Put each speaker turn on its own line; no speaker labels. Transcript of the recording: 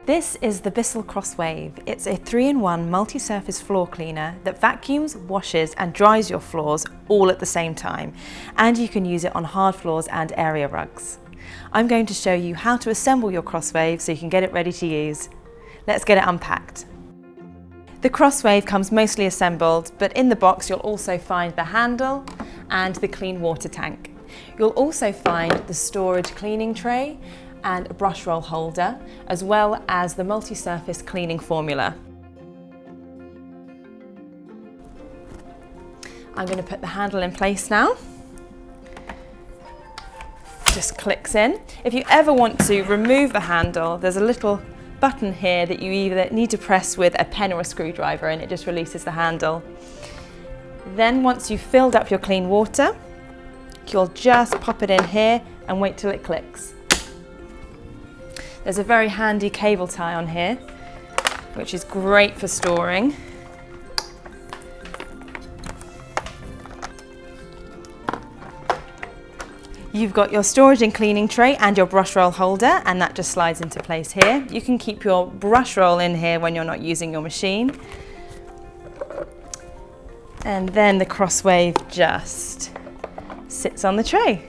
This is the Bissell CrossWave. It's a 3-in-1 multi-surface floor cleaner that vacuums, washes and dries your floors all at the same time. And you can use it on hard floors and area rugs. I'm going to show you how to assemble your CrossWave so you can get it ready to use. Let's get it unpacked. The CrossWave comes mostly assembled, but in the box you'll also find the handle and the clean water tank. You'll also find the storage cleaning tray and a brush roll holder, as well as the multi-surface cleaning formula. I'm going to put the handle in place now. Just clicks in. If you ever want to remove the handle, there's a little button here that you either need to press with a pen or a screwdriver and it just releases the handle. Then once you've filled up your clean water, you'll just pop it in here and wait till it clicks. There's a very handy cable tie on here, which is great for storing. You've got your storage and cleaning tray and your brush roll holder, and that just slides into place here. You can keep your brush roll in here when you're not using your machine. And then the CrossWave just sits on the tray.